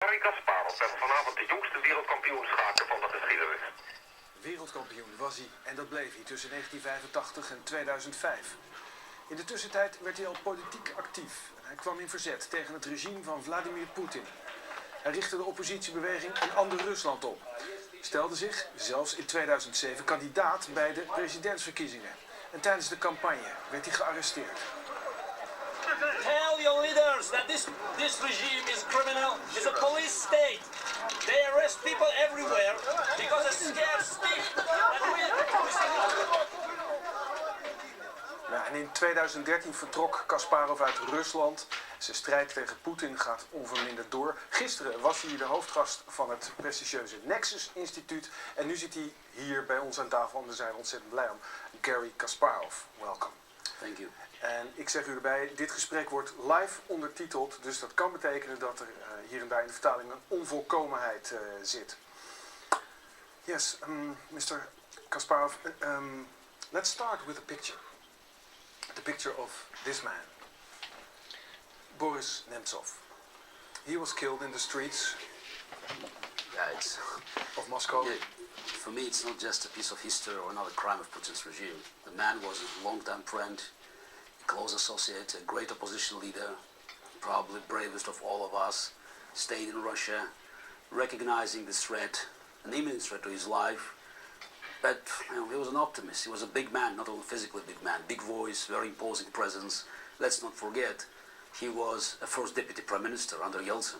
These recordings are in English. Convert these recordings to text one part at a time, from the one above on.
Garry Kasparov werd vanavond de jongste wereldkampioen schaken van de geschiedenis. Wereldkampioen was hij en dat bleef hij tussen 1985 en 2005. In de tussentijd werd hij al politiek actief en hij kwam in verzet tegen het regime van Vladimir Putin. Hij richtte de oppositiebeweging Een Ander Rusland op. Stelde zich, zelfs in 2007, kandidaat bij de presidentsverkiezingen. En tijdens de campagne werd hij gearresteerd. Tell your leaders that this regime is criminal. It's a police state. They arrest people everywhere because they're scared stiff. Ja, en in 2013 vertrok Kasparov uit Rusland. Zijn strijd tegen Poetin gaat onverminderd door. Gisteren was hij de hoofdgast van het prestigieuze Nexus Instituut. En nu zit hij hier bij ons aan tafel en daar zijn we ontzettend blij om. Garry Kasparov, welkom. Thank you. En ik zeg u erbij, dit gesprek wordt live ondertiteld. Dus dat kan betekenen dat er hier en daar in de vertaling een onvolkomenheid zit. Yes, Mr. Kasparov, let's start with a picture. The picture of this man, Boris Nemtsov. He was killed in the streets of Moscow. Yeah, for me, it's not just a piece of history or another crime of Putin's regime. The man was a long-time friend, a close associate, a great opposition leader, probably bravest of all of us, stayed in Russia, recognizing the threat, an imminent threat to his life. But he was an optimist. He was a big man, not only physically big man, big voice, very imposing presence. Let's not forget, he was a first deputy prime minister under Yeltsin.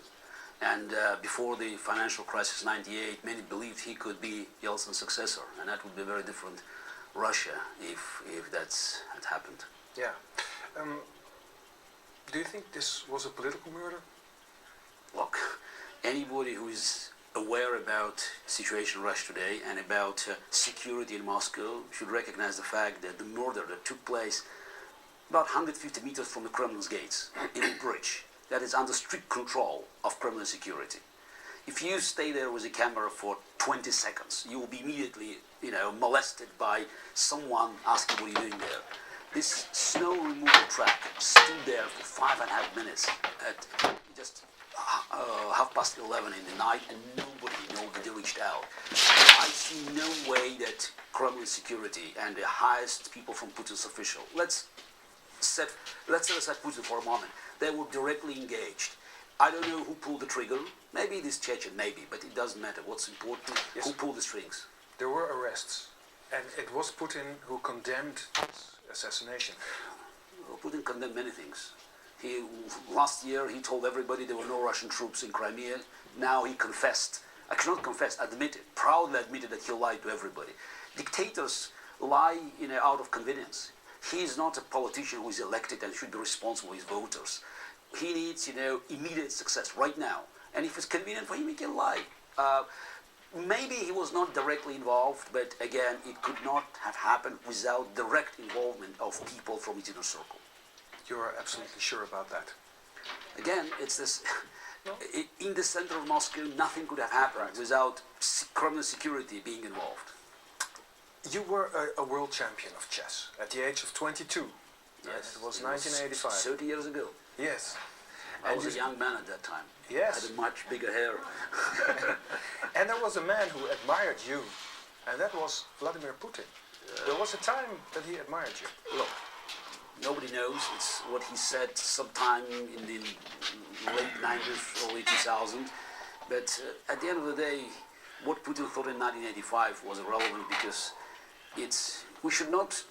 And before the financial crisis '98, many believed he could be Yeltsin's successor, and that would be a very different Russia if that had happened. Yeah. Do you think this was a political murder? Look, anybody who is aware about the situation in Russia today and about security in Moscow should recognize the fact that the murder that took place about 150 meters from the Kremlin's gates in a bridge that is under strict control of Kremlin security. If you stay there with a camera for 20 seconds, you will be immediately, molested by someone asking what you're doing there. This snow removal truck stood there for 5.5 minutes at just 11:30 in the night, and nobody reached out. I see no way that Kremlin security and the highest people from Putin's official, let's set aside Putin for a moment. They were directly engaged. I don't know who pulled the trigger. Maybe it is Chechen, maybe, but it doesn't matter. What's important, yes, who pulled the strings. There were arrests, and it was Putin who condemned this assassination. Well, Putin condemned many things. Last year he told everybody there were no Russian troops in Crimea. Now he confessed, proudly admitted that he lied to everybody. Dictators lie, out of convenience. He is not a politician who is elected and should be responsible for his voters. He needs, immediate success right now. And if it's convenient for him, he can lie. Maybe he was not directly involved, but again, it could not have happened without direct involvement of people from his inner circle. You are absolutely sure about that? Again, it's this. No? In the center of Moscow, nothing could have happened without Kremlin security being involved. You were a world champion of chess at the age of 22. Yes, it was 1985. 30 years ago. Yes. I was a young man at that time. Yes. I had a much bigger hair. And there was a man who admired you, and that was Vladimir Putin. There was a time that he admired you. Look, nobody knows. It's what he said sometime in the late 90s, early 2000s. But at the end of the day, what Putin thought in 1985 was irrelevant because we should not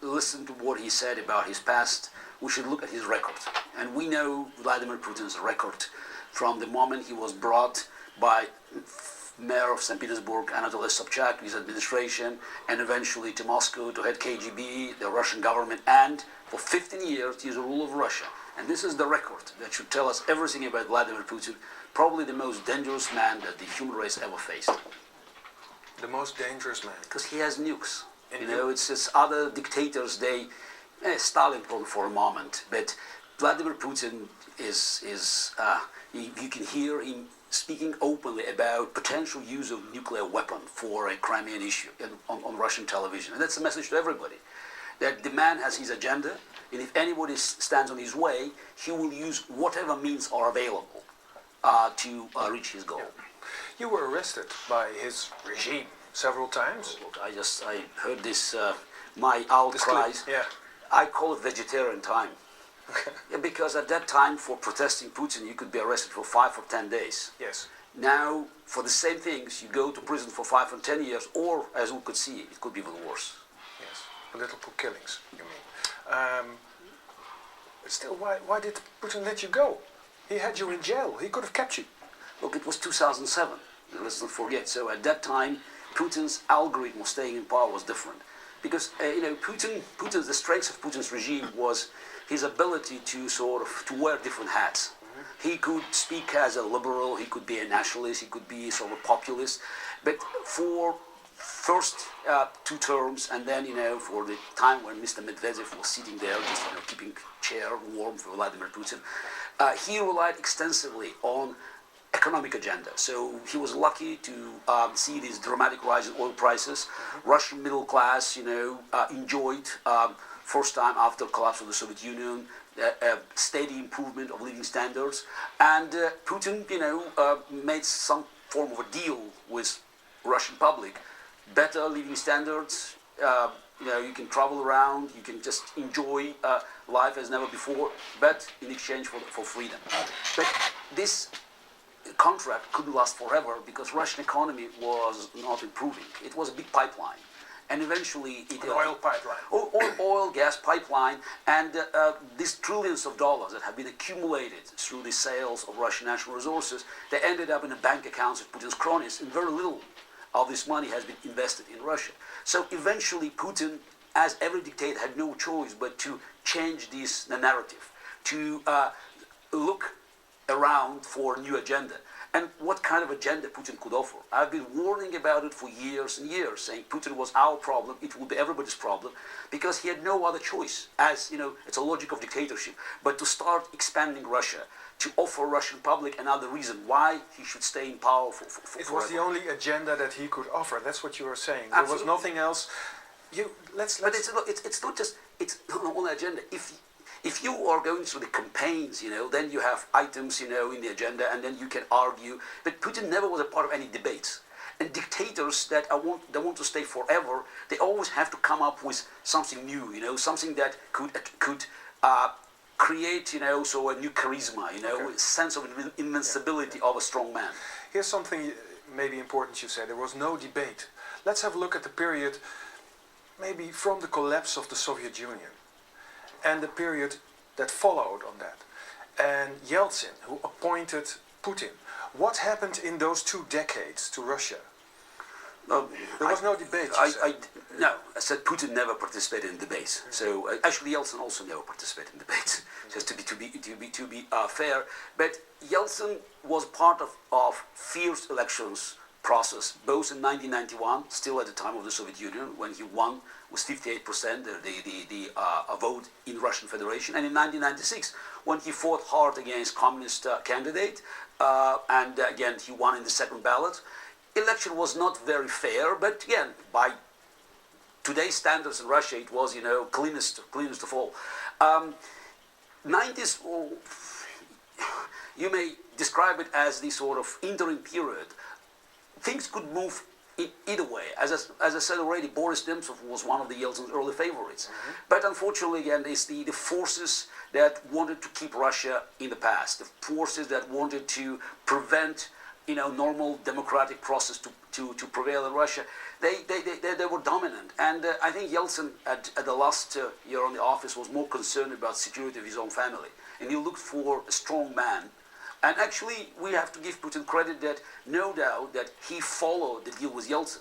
listen to what he said about his past. We should look at his record. And we know Vladimir Putin's record from the moment he was brought by Mayor of St. Petersburg, Anatoly Sobchak, his administration, and eventually to Moscow to head KGB, the Russian government, and for 15 years he is the ruler of Russia. And this is the record that should tell us everything about Vladimir Putin, probably the most dangerous man that the human race ever faced. The most dangerous man? Because he has nukes. It's just other dictators, Stalin for a moment, but Vladimir Putin you can hear him speaking openly about potential use of nuclear weapon for a Crimean issue on Russian television. And that's a message to everybody, that the man has his agenda, and if anybody stands on his way, he will use whatever means are available to reach his goal. You were arrested by his regime several times. Look, I heard this, my outcries. Yeah. I call it vegetarian time. Yeah, because at that time, for protesting Putin, you could be arrested for 5 or 10 days. Yes. Now, for the same things, you go to prison for 5 or 10 years, or, as we could see, it could be even worse. Yes. Political killings, you mean. Still, why did Putin let you go? He had you in jail. He could have kept you. Look, it was 2007. Let's not forget. So at that time, Putin's algorithm of staying in power was different. Because, the strength of Putin's regime was his ability to to wear different hats. He could speak as a liberal, he could be a nationalist, he could be sort of a populist. But for first 2 terms, and then, for the time when Mr. Medvedev was sitting there, just, keeping chair warm for Vladimir Putin, he relied extensively on economic agenda. So he was lucky to see this dramatic rise in oil prices. Russian middle class, enjoyed first time after collapse of the Soviet Union, steady improvement of living standards, and Putin, made some form of a deal with Russian public, better living standards. You can travel around, you can just enjoy life as never before, but in exchange for freedom. But this contract couldn't last forever because Russian economy was not improving. It was a big pipeline. And eventually an oil pipeline. Oil, gas pipeline, and these trillions of dollars that have been accumulated through the sales of Russian national resources, they ended up in the bank accounts of Putin's cronies, and very little of this money has been invested in Russia. So eventually Putin, as every dictator, had no choice but to change this narrative, to look around for a new agenda. And what kind of agenda Putin could offer? I've been warning about it for years and years, saying Putin was our problem, it would be everybody's problem, because he had no other choice, as, it's a logic of dictatorship, but to start expanding Russia, to offer Russian public another reason why he should stay in power for It was the only agenda that he could offer, that's what you were saying. There Absolutely. was nothing else. But it's not just, it's not the only agenda. If you are going through the campaigns, then you have items, in the agenda, and then you can argue. But Putin never was a part of any debates. And dictators that want to stay forever, they always have to come up with something new, something that could create, so a new charisma, a sense of invincibility of a strong man. Here's something maybe important you said. There was no debate. Let's have a look at the period, maybe from the collapse of the Soviet Union, and the period that followed on that, and Yeltsin, who appointed Putin. What happened in those 2 decades to Russia? There was no debate. No, I said Putin never participated in debates. So actually, Yeltsin also never participated in debates. Just to be fair, but Yeltsin was part of fierce elections process, both in 1991, still at the time of the Soviet Union, when he won with 58% the vote in Russian Federation, and in 1996, when he fought hard against communist candidate, and again he won in the second ballot. Election was not very fair, but again, by today's standards in Russia, it was cleanest of all. 90s, you may describe it as the sort of interim period. Things could move either way. As I said already, Boris Nemtsov was one of the Yeltsin's early favorites. But unfortunately, again, it's the forces that wanted to keep Russia in the past, the forces that wanted to prevent normal democratic process to prevail in Russia. They were dominant. And I think Yeltsin, at the last year in the office, was more concerned about security of his own family. And he looked for a strong man. And actually, we have to give Putin credit that, no doubt, that he followed the deal with Yeltsin.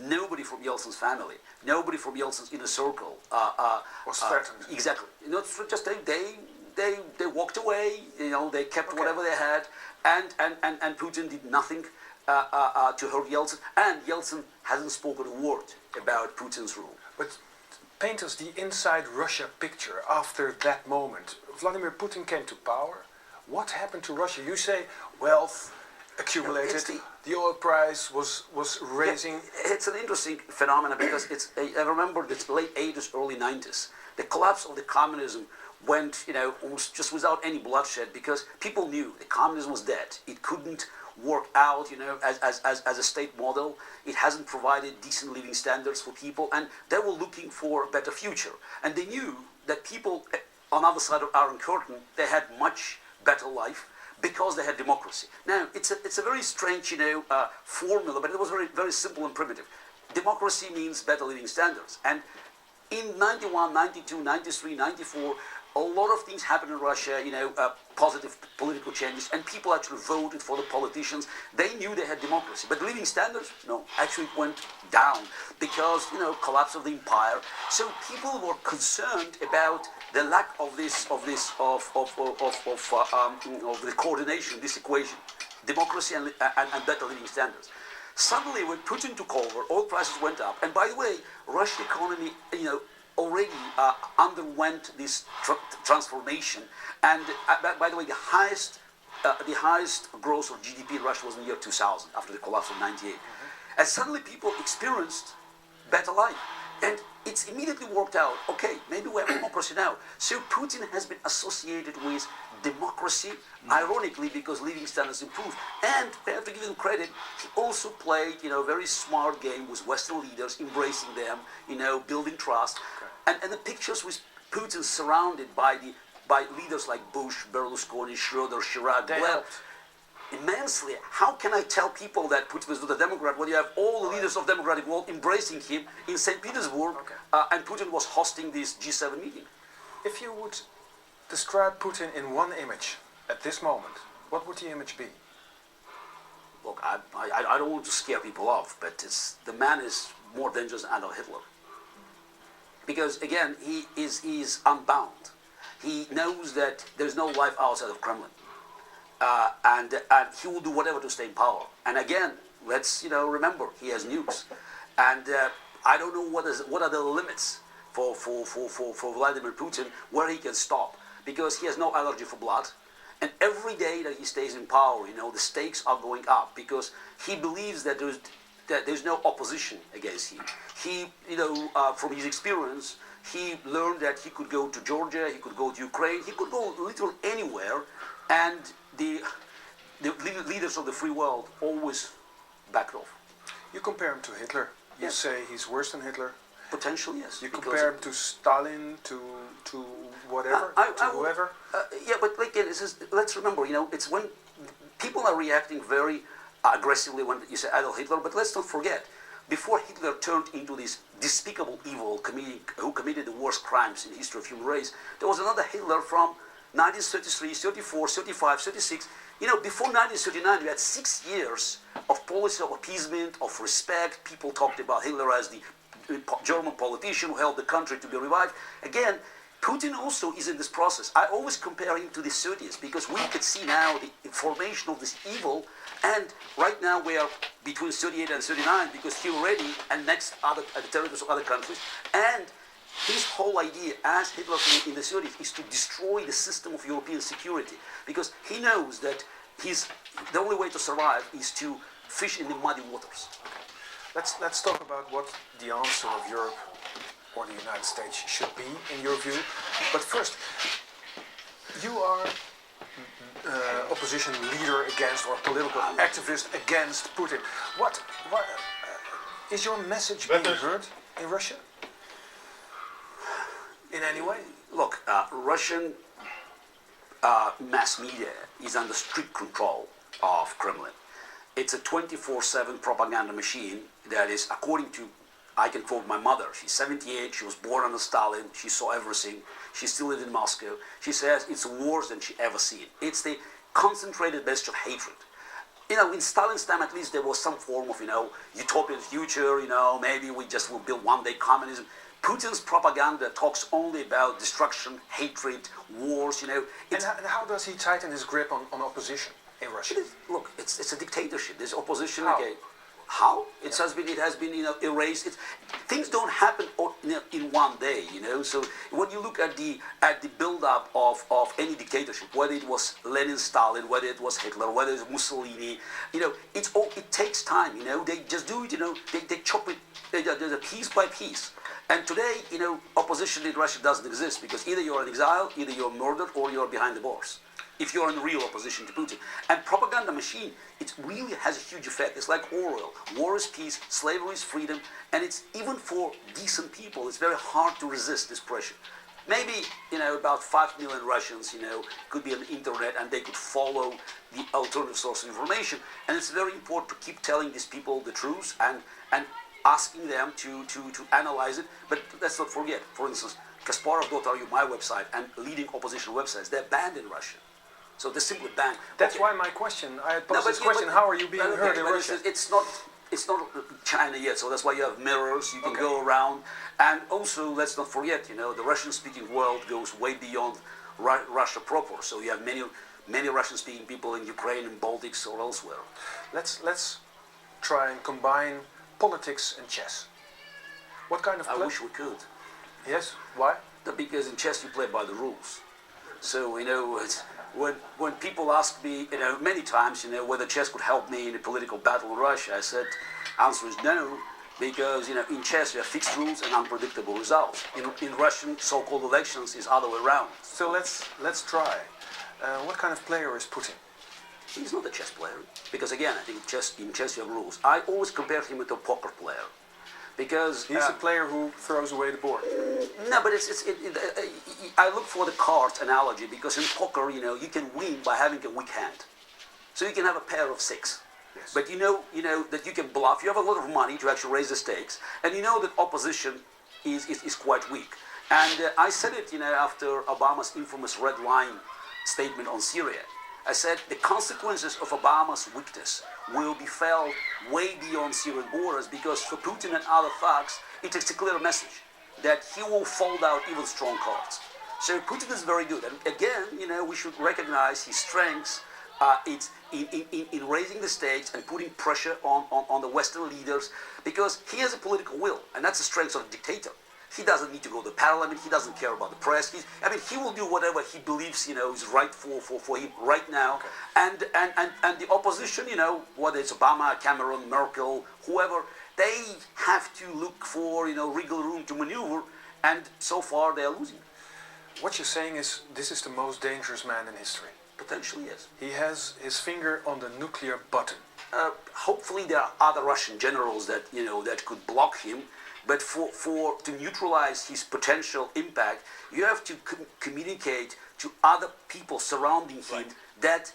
Nobody from Yeltsin's family, nobody from Yeltsin's inner circle was threatened. Exactly. Not just they walked away. They kept whatever they had, and Putin did nothing to hurt Yeltsin. And Yeltsin hasn't spoken a word about Putin's rule. But paint us the inside Russia picture after that moment. Vladimir Putin came to power. What happened to Russia? You say wealth accumulated, the oil price was raising. Yeah, it's an interesting phenomenon because I remember the late 80s, early 90s. The collapse of the communism went, almost just without any bloodshed, because people knew the communism was dead. It couldn't work out, as a state model. It hasn't provided decent living standards for people, and they were looking for a better future. And they knew that people on the other side of Iron Curtain, they had much better life because they had democracy. Now, it's a very strange, formula, but it was very, very simple and primitive. Democracy means better living standards. And in 91, 92, 93, 94, a lot of things happened in Russia, positive political changes, and people actually voted for the politicians. They knew they had democracy, but living standards, no, actually it went down because, collapse of the empire. So people were concerned about the lack of the coordination, this equation, democracy and better living standards. Suddenly, when Putin took over, oil prices went up, and by the way, Russian economy, already underwent this transformation. And by the way, the highest growth of GDP in Russia was in the year 2000, after the collapse of '98. And suddenly people experienced better life. And it's immediately worked out, okay, maybe we have democracy now. So Putin has been associated with democracy, ironically, because living standards improved. And we have to give him credit, he also played, a very smart game with Western leaders, embracing them, building trust. Okay. And the pictures with Putin surrounded by leaders like Bush, Berlusconi, Schroeder, Chirac, Blair, immensely. How can I tell people that Putin is not a Democrat when you have all the leaders of the Democratic world embracing him in St. Petersburg, and Putin was hosting this G7 meeting? If you would describe Putin in one image at this moment, what would the image be? Look, I don't want to scare people off, but the man is more dangerous than Adolf Hitler. Because again, he is unbound. He knows that there's no life outside of Kremlin. And he will do whatever to stay in power. And again, let's remember, he has nukes, and I don't know what are the limits for Vladimir Putin where he can stop, because he has no allergy for blood, and every day that he stays in power, the stakes are going up, because he believes that there's no opposition against him. He, from his experience, he learned that he could go to Georgia, he could go to Ukraine, he could go literally anywhere, and the leaders of the free world always backed off. You compare him to Hitler. You say he's worse than Hitler. Potentially, yes. You compare him to Stalin, to whatever, to whoever. But again, let's remember, it's when people are reacting very aggressively when you say Adolf Hitler. But let's not forget, before Hitler turned into this despicable evil who committed the worst crimes in the history of human race, there was another Hitler from 1933, 34, 35, 36. Before 1939, we had 6 years of policy of appeasement, of respect. People talked about Hitler as the German politician who helped the country to be revived. Again, Putin also is in this process. I always compare him to the 30s, because we could see now the formation of this evil, and right now we are between 38 and 39, because he already annexed the territories of other countries, and his whole idea, as Hitler in the 30s, is to destroy the system of European security, because he knows that the only way to survive is to fish in the muddy waters. Let's talk about what the answer of Europe or the United States should be, in your view. But first, you are opposition leader against, or political activist against Putin. What is your message being heard in Russia? In any way? Look, Russian mass media is under strict control of Kremlin. It's a 24/7 propaganda machine that is, according to, I can quote my mother, she's 78, she was born under Stalin, she saw everything, she still lives in Moscow. She says it's worse than she ever seen. It's the concentrated message of hatred. In Stalin's time, at least, there was some form of, utopian future, maybe we just will build one day communism. Putin's propaganda talks only about destruction, hatred, wars, And how does he tighten his grip on opposition in Russia? Look, it's a dictatorship. There's opposition. How? Okay. How? It has been erased. Things don't happen in one day, So when you look at the build-up of any dictatorship, whether it was Lenin, Stalin, whether it was Hitler, whether it was Mussolini, it takes time. They just do it. They chop it piece by piece. And today, opposition in Russia doesn't exist because either you're in exile, either you're murdered, or you're behind the bars. If you're in real opposition to Putin. And propaganda machine, it really has a huge effect. It's like Orwell. War is peace, slavery is freedom, and it's even for decent people, it's very hard to resist this pressure. Maybe, about 5 million Russians, could be on the internet and they could follow the alternative source of information. And it's very important to keep telling these people the truth and asking them to analyze it. But let's not forget, for instance, Kasparov.ru, my website, and leading opposition websites, they're banned in Russia. So they're simply banned. That's why my question, I had posed this question, how are you being heard in Russia? It's not China yet, so that's why you have mirrors, you can go around. And also, let's not forget, the Russian-speaking world goes way beyond Russia proper. So you have many Russian-speaking people in Ukraine and Baltics or elsewhere. Let's try and combine politics and chess. What kind of I wish we could. Yes, why? Because in chess you play by the rules. So, when people ask me, many times, whether chess could help me in a political battle in Russia, I said, answer is no, because, in chess you have fixed rules and unpredictable results. In Russian so-called elections is other way around. So let's try. What kind of player is Putin? He's not a chess player, because again, I think in chess you have rules. I always compare him with a poker player. Because he's a player who throws away the board. No, but I look for the cards analogy because in poker, you can win by having a weak hand. So you can have a pair of 6, yes. But you know that you can bluff. You have a lot of money to actually raise the stakes, and you know that opposition is quite weak. And I said it, after Obama's infamous red line statement on Syria. I said the consequences of Obama's weakness will be felt way beyond Syrian borders because for Putin and other thugs, it is a clear message that he will fold out even strong cards. So Putin is very good. And again, we should recognize his strengths in raising the stakes and putting pressure on the Western leaders because he has a political will, and that's the strength of a dictator. He doesn't need to go to parliament. He doesn't care about the press. He will do whatever he believes, is right for him right now. Okay. And the opposition, whether it's Obama, Cameron, Merkel, whoever, they have to look for, wiggle room to maneuver. And so far, they are losing. What you're saying is this is the most dangerous man in history. Potentially, yes. He has his finger on the nuclear button. Hopefully, there are other Russian generals that that could block him. But to neutralize his potential impact, you have to communicate to other people surrounding him that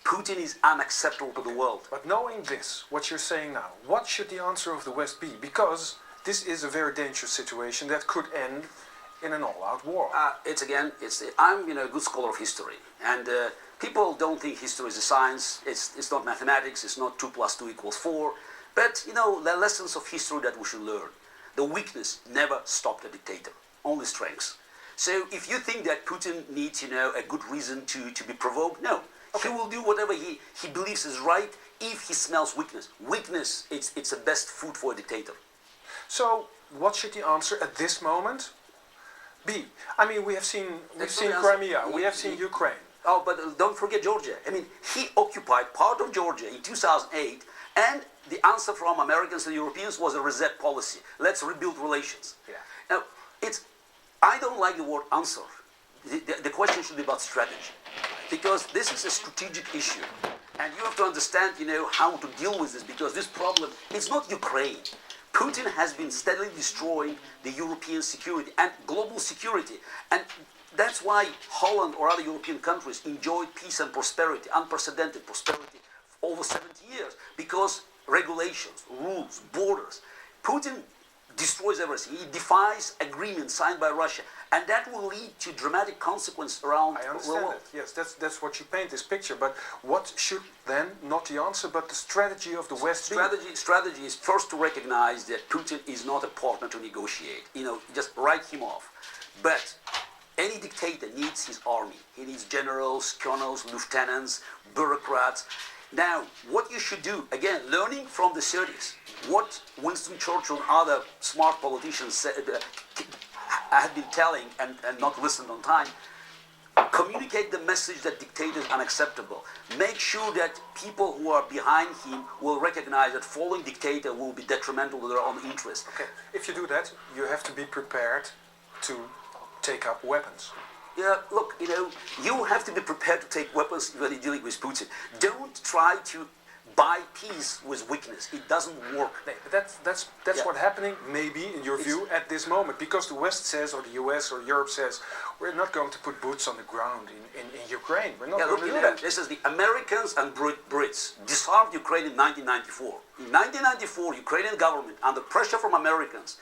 Putin is unacceptable to the world. But knowing this, what you're saying now, what should the answer of the West be? Because this is a very dangerous situation that could end in an all-out war. I'm a good scholar of history, and people don't think history is a science. It's not mathematics. It's not 2 + 2 = 4. But the lessons of history that we should learn. The weakness never stopped a dictator, only strengths. So if you think that Putin needs, a good reason to be provoked, no. Okay. He will do whatever he believes is right if he smells weakness. Weakness, it's the best food for a dictator. So what should the answer at this moment be? I mean, we've seen Crimea, we have seen Ukraine. Oh, but don't forget Georgia. He occupied part of Georgia in 2008, and the answer from Americans and Europeans was a reset policy. Let's rebuild relations. Yeah. Now, I don't like the word answer. The question should be about strategy. Because this is a strategic issue. And you have to understand, how to deal with this. Because this problem is not Ukraine. Putin has been steadily destroying the European security and global security. And that's why Holland or other European countries enjoyed peace and prosperity, unprecedented prosperity, for over 70 years. Because regulations, rules, borders. Putin destroys everything. He defies agreements signed by Russia, and that will lead to dramatic consequences around the world. I understand it. Yes, that's what you paint this picture. But what should then, not the answer, but the strategy of the West be? Strategy is first to recognize that Putin is not a partner to negotiate. Just write him off. But any dictator needs his army. He needs generals, colonels, lieutenants, bureaucrats. Now, what you should do, again, learning from the 30s, what Winston Churchill and other smart politicians had been telling and not listened on time, communicate the message that dictator is unacceptable. Make sure that people who are behind him will recognize that following dictator will be detrimental to their own interests. Okay, if you do that, you have to be prepared to take up weapons. Yeah, look, you have to be prepared to take weapons when you're dealing with Putin. Don't try to buy peace with weakness. It doesn't work. Nee, but that's what's happening, maybe, in your view, at this moment. Because the West says, or the US or Europe says, we're not going to put boots on the ground in Ukraine. We're not going to do that. This is the Americans and Brits disarmed Ukraine in 1994. In 1994, Ukrainian government, under pressure from Americans,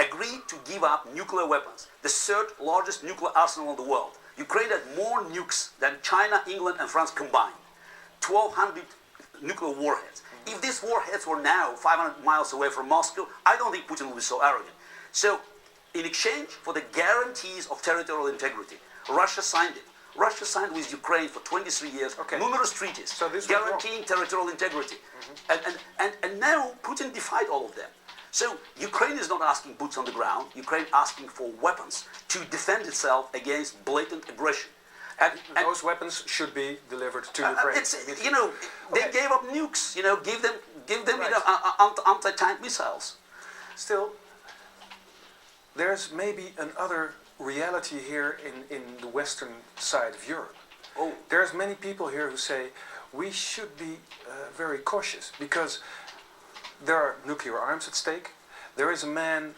agreed to give up nuclear weapons, the third largest nuclear arsenal in the world. Ukraine had more nukes than China, England, and France combined. 1,200 nuclear warheads. If these warheads were now 500 miles away from Moscow, I don't think Putin would be so arrogant. So, in exchange for the guarantees of territorial integrity, Russia signed it. Russia signed with Ukraine for 23 years numerous treaties guaranteeing territorial integrity. And now Putin defied all of them. So Ukraine is not asking boots on the ground. Ukraine asking for weapons to defend itself against blatant aggression. And those weapons should be delivered to Ukraine. They gave up nukes. Give them anti-tank missiles. Still, there's maybe another reality here in the western side of Europe. Oh. There's many people here who say we should be very cautious because there are nuclear arms at stake. There is a man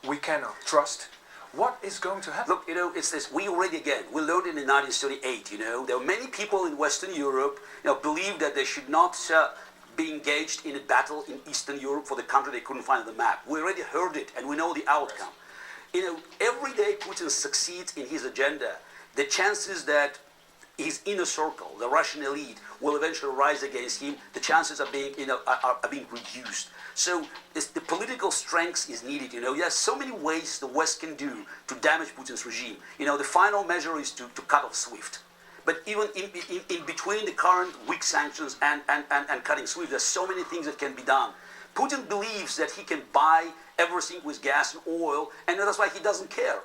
we cannot trust. What is going to happen? Look, it's this. We learned it in 1938. There were many people in Western Europe, believed that they should not be engaged in a battle in Eastern Europe for the country they couldn't find on the map. We already heard it, and we know the outcome. Every day Putin succeeds in his agenda, the chances that his inner circle, the Russian elite, will eventually rise against him, the chances are being reduced. So the political strength is needed. There's so many ways the West can do to damage Putin's regime. The final measure is to cut off SWIFT. But even in between the current weak sanctions and cutting SWIFT, there's so many things that can be done. Putin believes that he can buy everything with gas and oil, and that's why he doesn't care.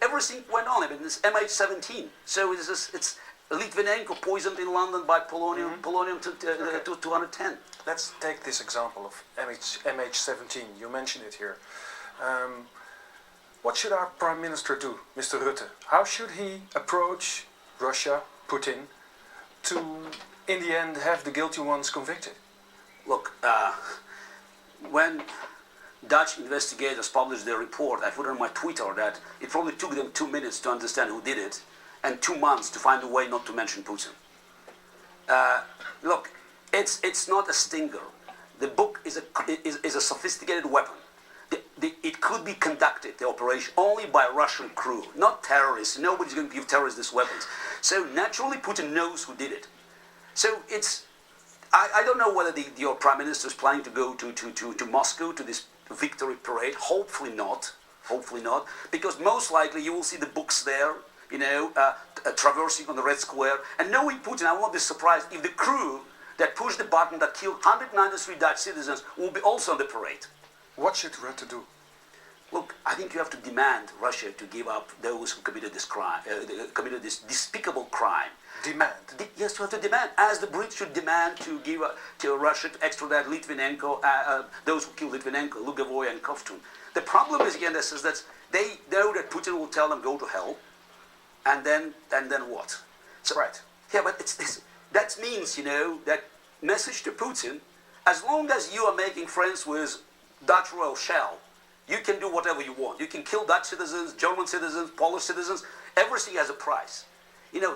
Everything went on. It's MH17. So it's Litvinenko poisoned in London by polonium 210. Let's take this example of MH17. You mentioned it here. What should our Prime Minister do, Mr. Rutte? How should he approach Russia, Putin, to, in the end, have the guilty ones convicted? Look, when Dutch investigators published their report, I put on my Twitter that it probably took them 2 minutes to understand who did it, and 2 months to find a way not to mention Putin. Look, it's not a stinger. The book is a sophisticated weapon. It could be conducted, the operation, only by Russian crew, not terrorists. Nobody's going to give terrorists these weapons. So naturally, Putin knows who did it. So I don't know whether your Prime Minister is planning to go to Moscow to this victory parade. Hopefully not, because most likely you will see the books there, traversing on the Red Square. And knowing Putin, I won't be surprised if the crew that pushed the button that killed 193 Dutch citizens will be also on the parade. What should Rutte do? Look, I think you have to demand Russia to give up those who committed this crime, committed this despicable crime. Demand? Yes, you have to demand, as the Brits should demand to give to Russia to extradite Litvinenko, those who killed Litvinenko, Lugovoy and Kovtun. The problem is, again, is that they know that Putin will tell them go to hell, and then what? So, right. Yeah, but that means, that message to Putin, as long as you are making friends with Dutch Royal Shell, you can do whatever you want. You can kill Dutch citizens, German citizens, Polish citizens. Everything has a price.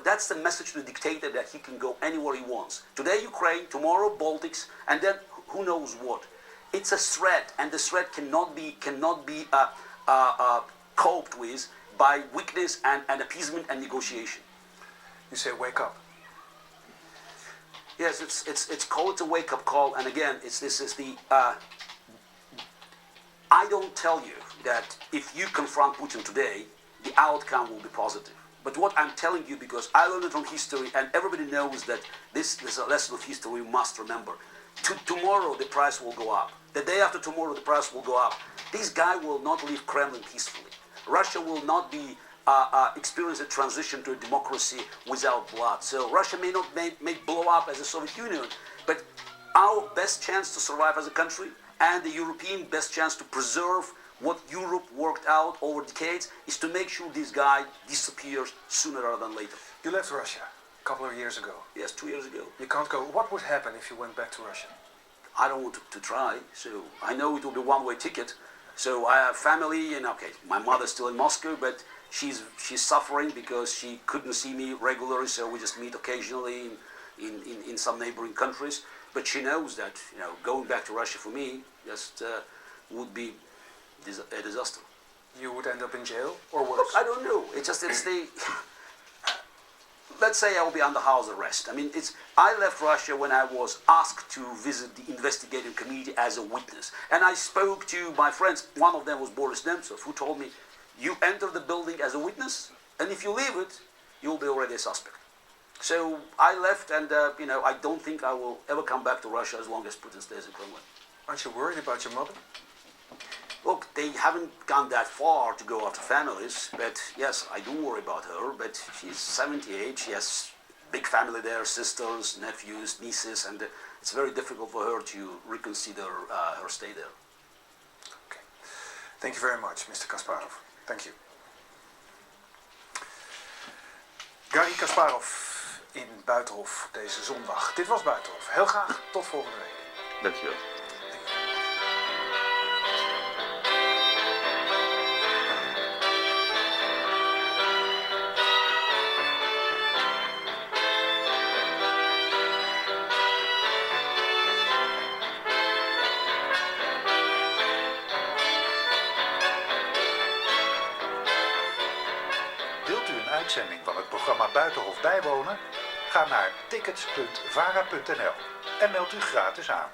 That's the message to the dictator, that he can go anywhere he wants. Today Ukraine, tomorrow Baltics, and then who knows what. It's a threat, and the threat cannot be coped with by weakness and appeasement and negotiation. You say wake up. Yes, it's called a wake-up call, and again, I don't tell you that if you confront Putin today, the outcome will be positive. But what I'm telling you, because I learned it from history, and everybody knows that this is a lesson of history we must remember. Tomorrow the price will go up. The day after tomorrow the price will go up. This guy will not leave Kremlin peacefully. Russia will not be experience a transition to a democracy without blood. So Russia may blow up as a Soviet Union, but our best chance to survive as a country and the European best chance to preserve what Europe worked out over decades is to make sure this guy disappears sooner rather than later. You left Russia a couple of years ago. Yes, 2 years ago. You can't go. What would happen if you went back to Russia? I don't want to try, so I know it will be a one-way ticket. So I have family, and okay, my mother's still in Moscow, but she's suffering because she couldn't see me regularly, so we just meet occasionally in some neighboring countries. But she knows that, you know, going back to Russia for me just would be a disaster. You would end up in jail or worse? Look, I don't know. It's the. Let's say I will be under house arrest. I mean, I left Russia when I was asked to visit the investigative committee as a witness. And I spoke to my friends. One of them was Boris Nemtsov, who told me, you enter the building as a witness, and if you leave it, you'll be already a suspect. So I left, and you know, I don't think I will ever come back to Russia as long as Putin stays in Kremlin. Aren't you worried about your mother? Look, they haven't gone that far to go after families, but yes, I do worry about her, but she's 78, she has big family there, sisters, nephews, nieces, and it's very difficult for her to reconsider her stay there. Okay. Thank you very much, Mr. Kasparov. Thank you. Garry Kasparov in Buitenhof deze zondag. Dit was Buitenhof. Heel graag tot volgende week. Dankjewel. Wilt u een uitzending van het programma Buitenhof bijwonen? Ga naar tickets.vara.nl en meld u gratis aan.